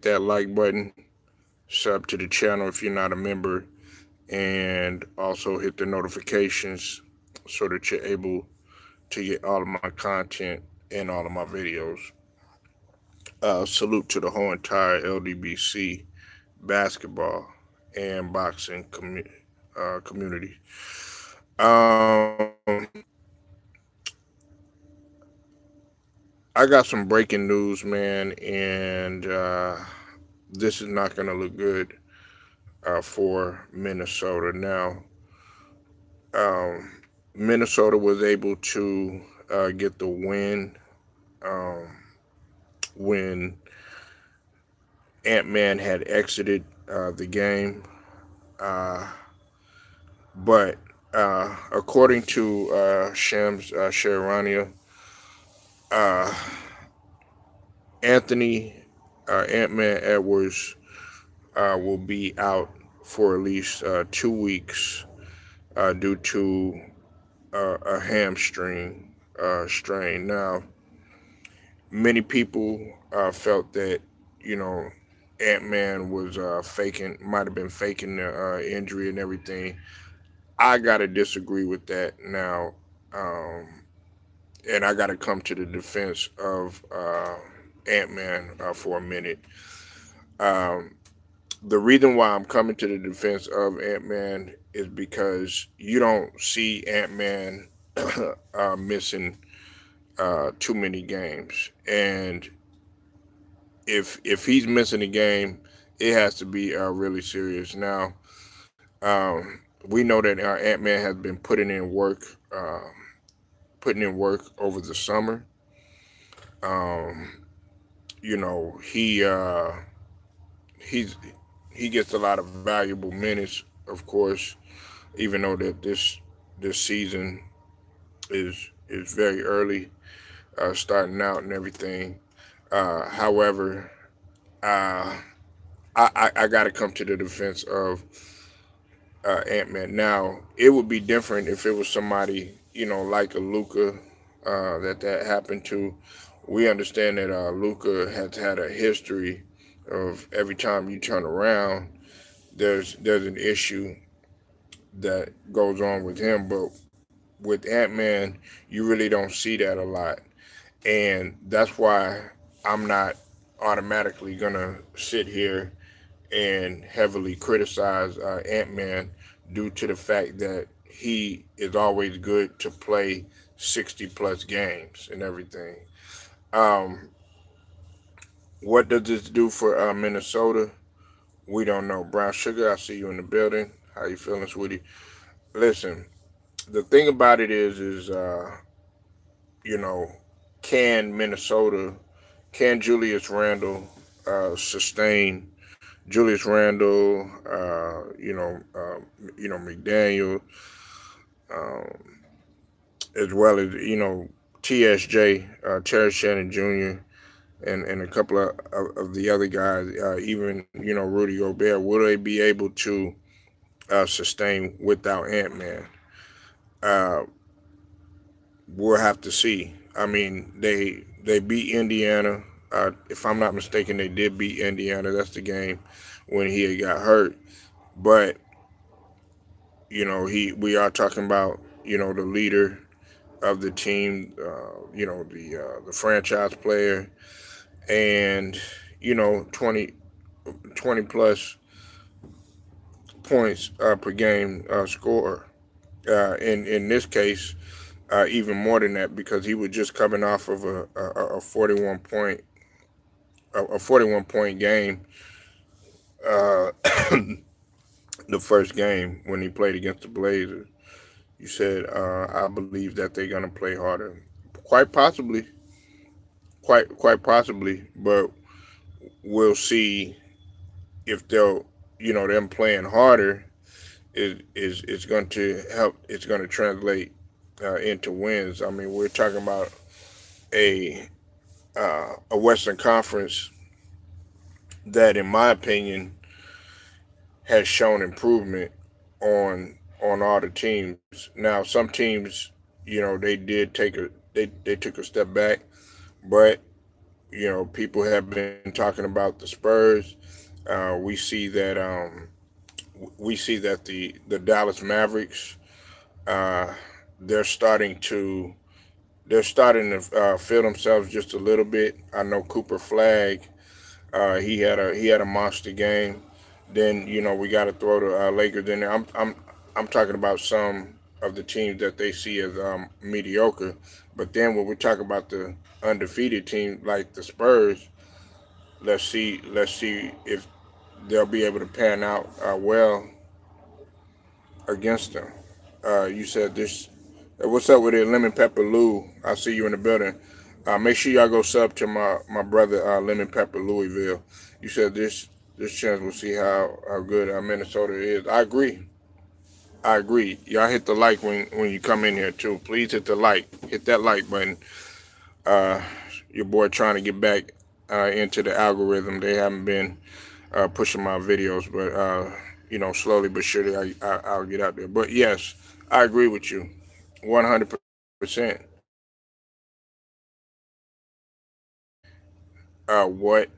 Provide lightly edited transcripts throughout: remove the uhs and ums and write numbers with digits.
that like button, sub to the channel if you're not a member, and also hit the notifications so that you're able to get all of my content and all of my videos. Salute to the whole entire LDBC basketball and boxing community. Um, I got some breaking news, man, and this is not going to look good for Minnesota. Now, um, Minnesota was able to get the win um, when Ant Man had exited the game. Uh, but according to Shams Sharania, uh, Anthony Ant Man Edwards will be out for at least 2 weeks due to a hamstring strain. Now, many people felt that you know Ant Man was might have been faking the injury and everything. I gotta disagree with that now, um, and I gotta come to the defense of Ant Man for a minute. Um, the reason why I'm coming to the defense of Ant Man is because you don't see Ant Man missing too many games, and if he's missing a game, it has to be really serious. Now, we know that Ant Man has been putting in work over the summer. Um, he's he gets a lot of valuable minutes, of course, even though that this season is very early, starting out and everything. However, uh, I got to come to the defense of Ant Man. Now, it would be different if it was somebody like a Luca that happened to. We understand that Luca has had a history of every time you turn around, there's an issue that goes on with him. But with Ant Man, you really don't see that a lot, and that's why I'm not automatically gonna sit here and heavily criticize Ant Man due to the fact that he is always good to play 60 plus games and everything. Um, what does this do for Minnesota? We don't know. Brown Sugar, I see you in the building. How you feeling, sweetie? Listen, the thing about it is, you know, can Minnesota, can Julius Randle sustain Julius Randle, McDaniel, um, as well as TSJ, Terry Shannon Jr. And a couple of the other guys, even Rudy Gobert, will they be able to sustain without Ant Man? Uh, we'll have to see. I mean, they beat Indiana. If I'm not mistaken, they did beat Indiana. That's the game when he had got hurt. But we are talking about the leader of the team, the franchise player, and 20 plus points per game scorer. In this case, even more than that because he was just coming off of a 41 point game. Uh, the first game when he played against the Blazers. You said, I believe that they're gonna play harder. Quite possibly, quite possibly, but we'll see if they'll, them playing harder is going to help. It's going to translate into wins. I mean, we're talking about a a Western Conference that, in my opinion, has shown improvement on all the teams. Now, some teams, they did they took a step back, but People have been talking about the Spurs. We see that the Dallas Mavericks, uh, they're starting to feel themselves just a little bit. I know Cooper Flag. He had a monster game. Then we got to throw the Lakers in there. I'm talking about some of the teams that they see as mediocre. But then when we talk about the undefeated team like the Spurs, let's see if they'll be able to pan out well against them. You said this. What's up with it, Lemon Pepper Lou? I see you in the building. Make sure y'all go sub to my brother Lemon Pepper Louisville. You said this chance we'll see how good Minnesota is. I agree. I agree. Y'all hit the like when you come in here too. Please hit the like. Hit that like button. Uh, your boy trying to get back into the algorithm. They haven't been pushing my videos, but slowly but surely I'll get out there. But yes, I agree with you, 100%. What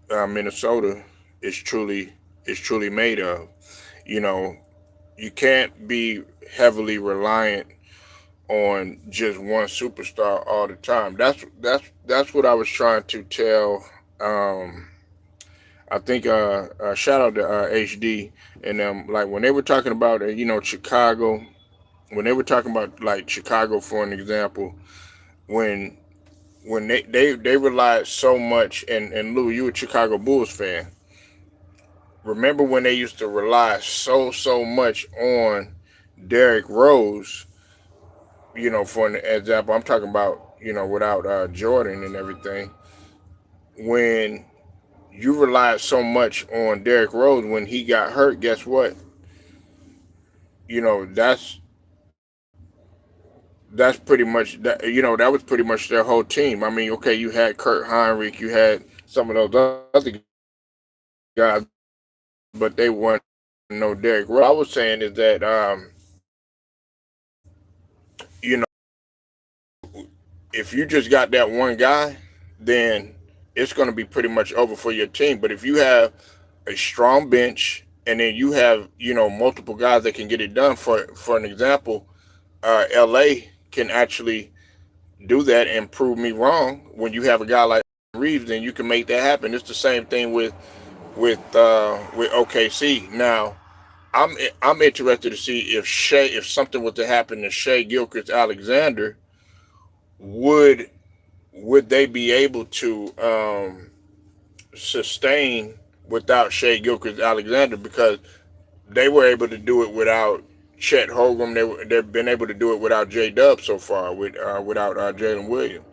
Minnesota is truly made of. You know, you can't be heavily reliant on just one superstar all the time. That's what I was trying to tell. I think shout out to HD and like when they were talking about Chicago, when they were talking about like Chicago for an example, when they relied so much, and Lou, you a Chicago Bulls fan. Remember when they used to rely so much on Derrick Rose, for an example, I'm talking about, without Jordan and everything. When you relied so much on Derrick Rose when he got hurt, guess what? That's pretty much that. That was pretty much their whole team. I mean, okay, you had Kurt Heinrich, you had some of those other guys, but they weren't no Derrick Rose. What I was saying is that you know if you just got that one guy, then it's going to be pretty much over for your team. But if you have a strong bench and then you have multiple guys that can get it done, for an example, LA can actually do that and prove me wrong. When you have a guy like Reeves, then you can make that happen. It's the same thing with OKC. Now, I'm interested to see if something was to happen to Shea Gilchrist Alexander, would they be able to sustain without Shea Gilchrist Alexander, because they were able to do it without Chet Holmgren. They've been able to do it without J Dub so far, without Jalen Williams.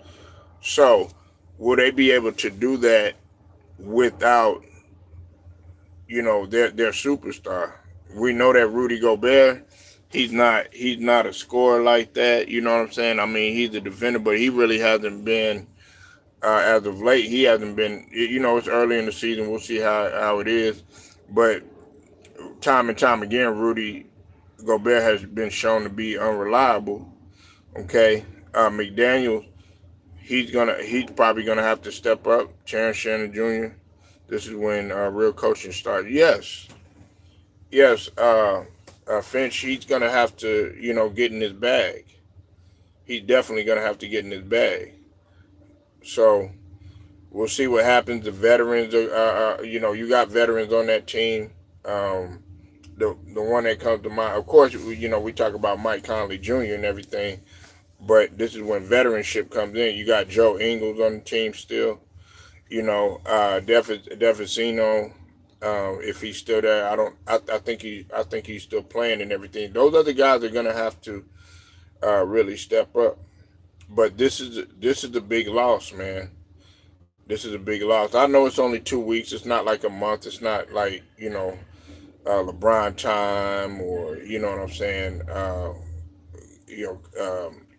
So will they be able to do that without their superstar? We know that Rudy Gobert, he's not a scorer like that. You know what I'm saying? I mean, he's a defender, but he really hasn't been as of late. He hasn't been. It's early in the season. We'll see how it is, but time and time again, Rudy Gobert has been shown to be unreliable. Okay, McDaniel, he's probably gonna have to step up. Terrence Shannon Jr. This is when real coaching starts. Yes. Finch, he's gonna have to get in his bag. He's definitely gonna have to get in his bag. So we'll see what happens. The veterans you got veterans on that team. Um, the one that comes to mind, of course, we talk about Mike Conley Jr. and everything, but this is when veteranship comes in. You got Joe Ingles on the team still. Defacino, if he's still there, I don't. I think he's still playing and everything. Those other guys are gonna have to really step up. But this is the big loss, man. This is a big loss. I know it's only 2 weeks. It's not like a month. It's not like LeBron time, or what I'm saying.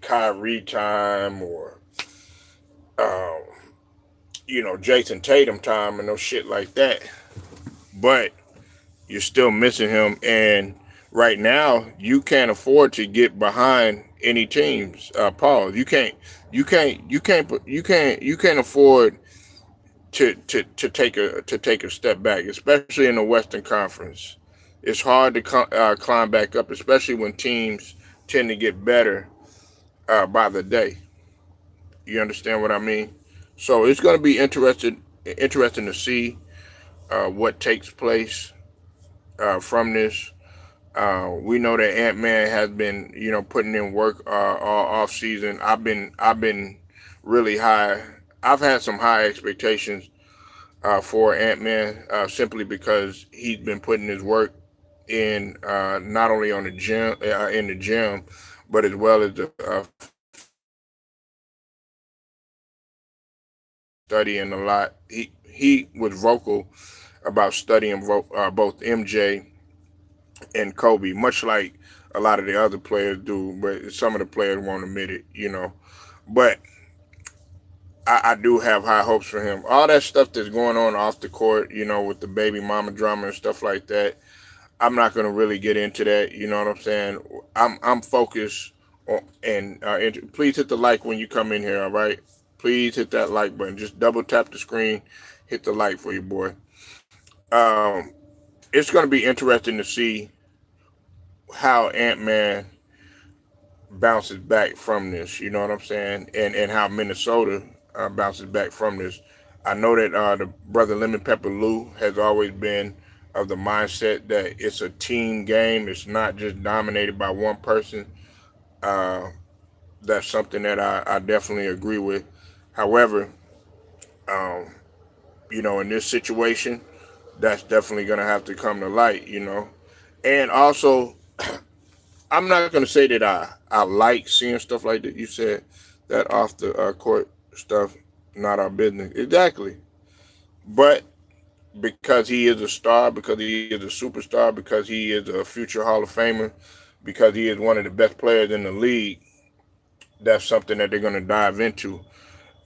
Kyrie time, or um, Jason Tatum time, and no shit like that. But you're still missing him, and right now you can't afford to get behind any teams. Pause. You can't afford to take a step back, especially in the Western Conference. It's hard to climb back up, especially when teams tend to get better by the day. You understand what I mean? So it's going to be interesting to see what takes place from this. We know that Ant Man has been, putting in work all off season. I've been really high. I've had some high expectations for Ant Man simply because he's been putting his work in not only on the gym in the gym, but as well as the studying a lot. He was vocal about studying both MJ and Kobe, much like a lot of the other players do, but some of the players won't admit it. But I do have high hopes for him. All that stuff that's going on off the court, with the baby mama drama and stuff like that. I'm not going to really get into that. You know what I'm saying? I'm focused on, and please hit the like when you come in here. All right, please hit that like button. Just double tap the screen, hit the like for you, boy. Um, it's going to be interesting to see how Ant Man bounces back from this. You know what I'm saying? And how Minnesota bounces back from this. I know that the brother Lemon Pepper Lou has always been of the mindset that it's a team game. It's not just dominated by one person. Uh, that's something that I definitely agree with. However, um, in this situation, that's definitely going to have to come to light. And also, I'm not going to say that I like seeing stuff like that. You said that off the court stuff, not our business. Exactly. But because he is a star, because he is a superstar, because he is a future Hall of Famer, because he is one of the best players in the league, that's something that they're going to dive into.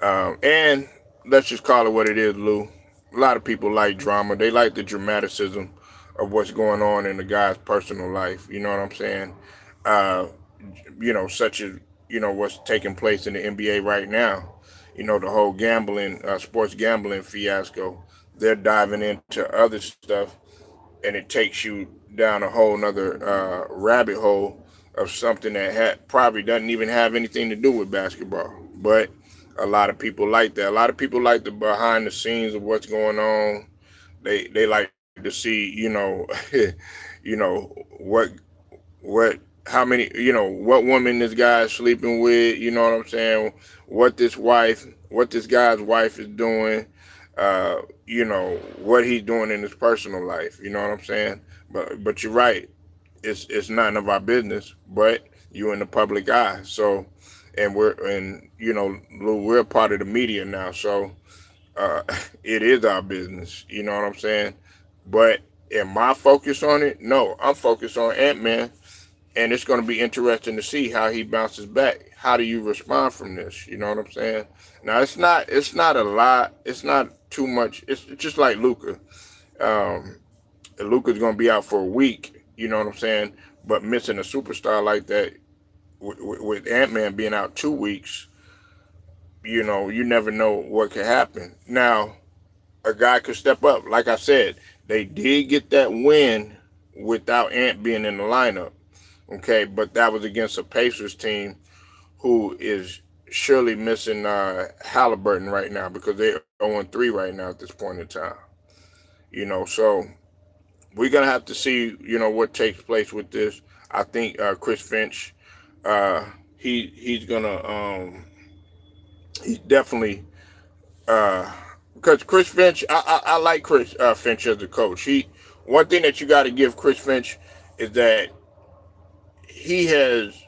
And let's just call it what it is, Lou. A lot of people like drama. They like the dramaticism of what's going on in the guy's personal life. You know what I'm saying? Uh, such as, what's taking place in the NBA right now. The whole gambling, sports gambling fiasco. They're diving into other stuff, and it takes you down a whole nother rabbit hole of something that probably doesn't even have anything to do with basketball. But a lot of people like that. A lot of people like the behind the scenes of what's going on. They like to see, what how many, what woman this guy is sleeping with. You know what I'm saying? What this guy's wife is doing. What he's doing in his personal life. You know what I'm saying? But you're right. It's none of our business. But you in the public eye. So, Lou, we're a part of the media now. So, uh, it is our business. You know what I'm saying? But am I focused on it? No, I'm focused on Ant Man, and it's going to be interesting to see how he bounces back. How do you respond from this? You know what I'm saying? Now it's not a lot. It's not too much. It's just like Luca. Um, Luca's going to be out for a week. You know what I'm saying? But missing a superstar like that with Ant Man being out 2 weeks, you never know what could happen. Now, a guy could step up. Like I said, they did get that win without Ant being in the lineup. Okay, but that was against a Pacers team who is surely missing Halliburton right now because they're 0-3 right now at this point in time. So we're gonna have to see, what takes place with this. I think Chris Finch, uh, he's gonna he's definitely uh, because Chris Finch, I like Chris Finch as a coach. One thing that you got to give Chris Finch is that he has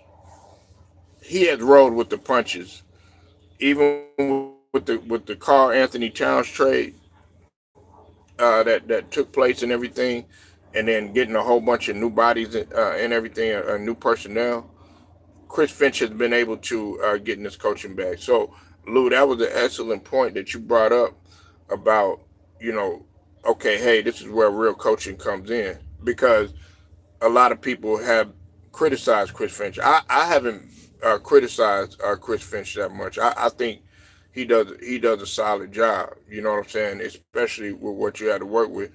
he has rolled with the punches, even with the Carl Anthony Towns trade that took place and everything, and then getting a whole bunch of new bodies and everything, new personnel. Chris Finch has been able to get in this coaching bag. So, Lou, that was an excellent point that you brought up about, you know, okay, hey, this is where real coaching comes in because a lot of people have criticized Chris Finch. I haven't criticize Chris Finch that much. I think he does a solid job. You know what I'm saying? Especially with what you had to work with.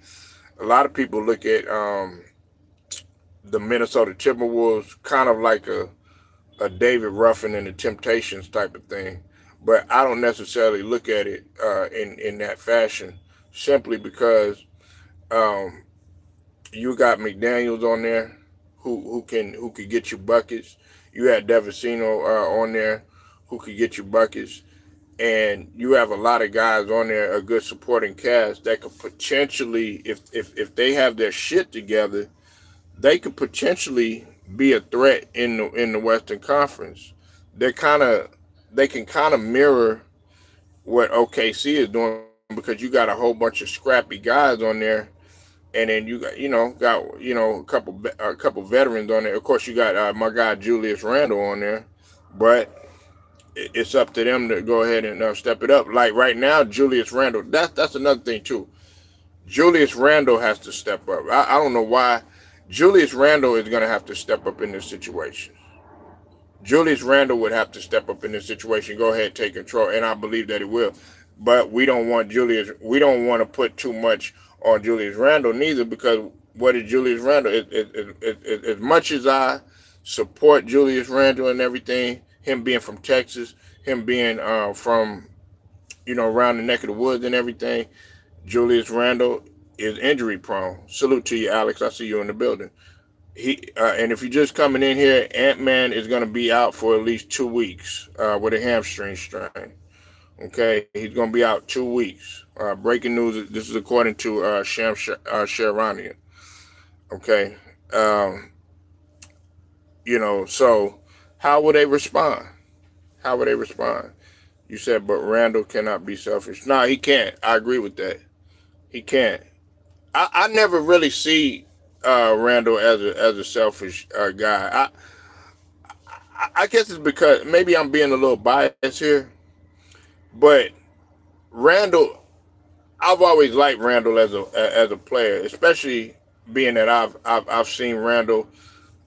A lot of people look at the Minnesota Timberwolves kind of like a David Ruffin and the Temptations type of thing, but I don't necessarily look at it in that fashion. Simply because um, you got McDaniels on there who could get you buckets. You had Devicino on there who could get you buckets, and you have a lot of guys on there, a good supporting cast that could potentially, if they have their shit together, they could potentially be a threat in the Western Conference. They kind of they can kind of mirror what OKC is doing because you got a whole bunch of scrappy guys on there, and then you got a couple veterans on there. Of course, you got my guy Julius Randle on there, but it's up to them to go ahead and step it up. Like right now, Julius Randle. That's another thing too. Julius Randle has to step up. I don't know why. Julius Randle is going to have to step up in this situation. Julius Randle would have to step up in this situation, go ahead, take control, and I believe that he will. But we don't want Julius. We don't want to put too much on Julius Randle neither, because what is Julius Randle? As much as I support Julius Randle and everything, him being from Texas, him being from around the neck of the woods and everything, Julius Randle is injury prone. Salute to you, Alex. I see you in the building. And if you're just coming in here, Ant-Man is going to be out for at least 2 weeks with a hamstring strain. Okay, he's going to be out 2 weeks. Breaking news. This is according to Sham Sharania. Okay, so how would they respond? How would they respond? You said, but Randle cannot be selfish. No, he can't. I agree with that. He can't. I never really see Randle as a selfish guy. I guess it's because maybe I'm being a little biased here, but Randle, I've always liked Randle as a player, especially being that I've seen Randle,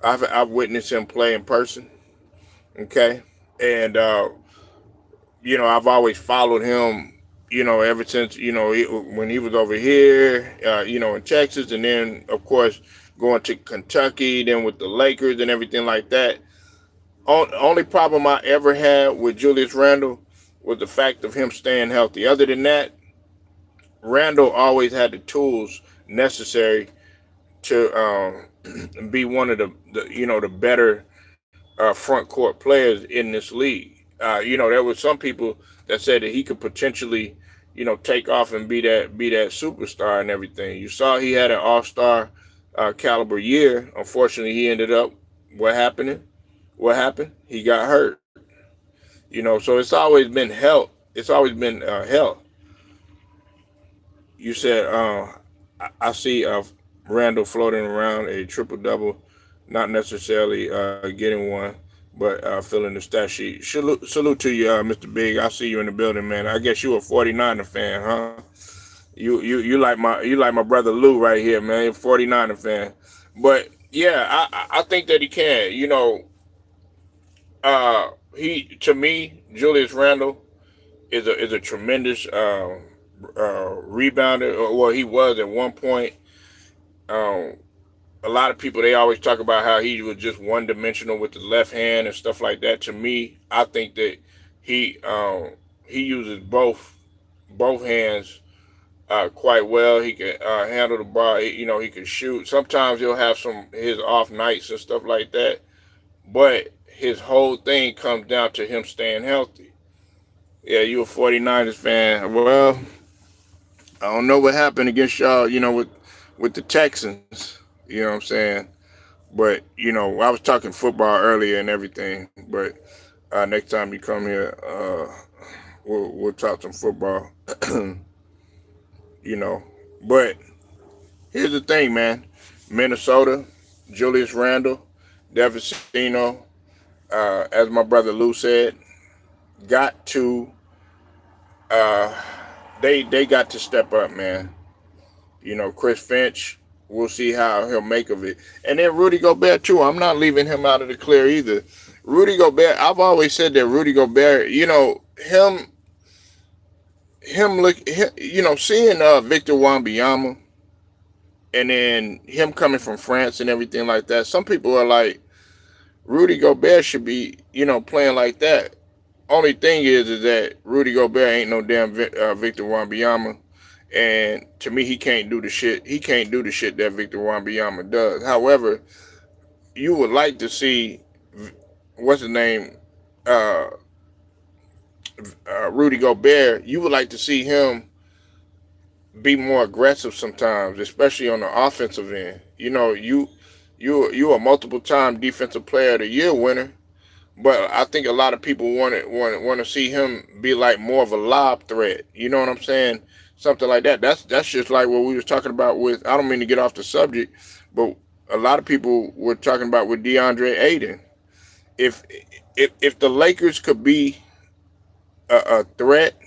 I've witnessed him play in person. Okay, and I've always followed him. Ever since when he was over here, in Texas, and then of course going to Kentucky, then with the Lakers and everything like that. Only problem I ever had with Julius Randle was the fact of him staying healthy. Other than that, Randle always had the tools necessary to be one of the better front court players in this league. There were some people that said that he could potentially, take off and be that superstar and everything. You saw he had an all-star caliber year. Unfortunately, he ended up what happened? What happened? He got hurt. So it's always been health. It's always been health. You said I see Randle floating around a triple double, not necessarily getting one, but filling the stat sheet. Salute to you, Mr. Big. I see you in the building, man. I guess you a 49er fan, huh? You like my brother Lou right here, man. 49er fan. But yeah, I think that he can. He, to me, Julius Randle is a tremendous rebounder. Well, he was at one point. Um, a lot of people, they always talk about how he was just one dimensional with the left hand and stuff like that. To me, I think that he uses both hands quite well. He can handle the ball. He can shoot. Sometimes he'll have his off nights and stuff like that. But his whole thing comes down to him staying healthy. Yeah, you a 49ers fan. Well, I don't know what happened against y'all, with the Texans. You know what I'm saying? But, I was talking football earlier and everything. But next time you come here, we'll talk some football. But here's the thing, man. Minnesota, Julius Randle, Devicino, as my brother Lou said, got to they got to step up, man. Chris Finch, we'll see how he'll make of it. And then Rudy Gobert too. I'm not leaving him out of the clear either. Rudy Gobert. I've always said that Rudy Gobert. You know seeing Victor Wembanyama and then him coming from France and everything like that. Some people are like, Rudy Gobert should be, playing like that. Only thing is that Rudy Gobert ain't no damn Victor Wembanyama, and to me, he can't do the shit. He can't do the shit that Victor Wembanyama does. However, you would like to see what's his name, uh, Rudy Gobert. You would like to see him be more aggressive sometimes, especially on the offensive end. You a multiple time defensive player of the year winner, but I think a lot of people want to see him be like more of a lob threat. You know what I'm saying? Something like that. That's just like what we was talking about with. I don't mean to get off the subject, but a lot of people were talking about with DeAndre Ayton. If if the Lakers could be a threat,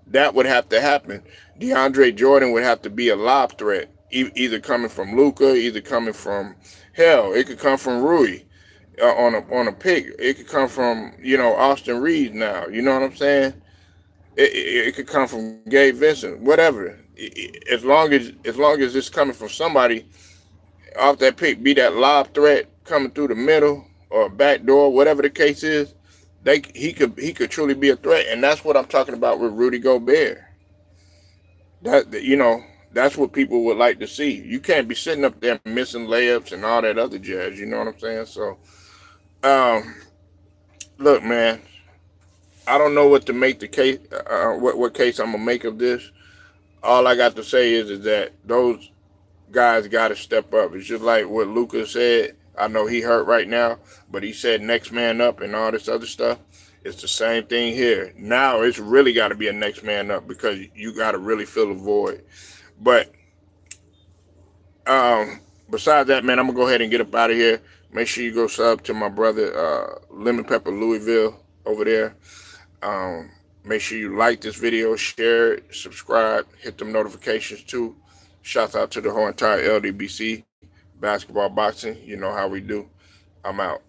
that would have to happen. DeAndre Jordan would have to be a lob threat, either coming from Luka, either coming from hell. It could come from Rui on a pick. It could come from Austin Reeves now. You know what I'm saying? It could come from Gabe Vincent, whatever. As long as it's coming from somebody off that pick, be that lob threat coming through the middle or back door, whatever the case is, he could truly be a threat, and that's what I'm talking about with Rudy Gobert. That's what people would like to see. You can't be sitting up there missing layups and all that other jazz. You know what I'm saying? So, um, look, man, I don't know what to make the case. What case I'm gonna make of this. All I got to say is that those guys got to step up. It's just like what Luka said. I know he hurt right now, but he said next man up and all this other stuff. It's the same thing here. Now it's really got to be a next man up because you got to really fill a void. But besides that, man, I'm gonna go ahead and get up out of here. Make sure you go sub to my brother Lemon Pepper Louisville over there. Make sure you like this video, share it, subscribe, hit them notifications too. Shouts out to the whole entire LDBC basketball boxing. You know how we do. I'm out.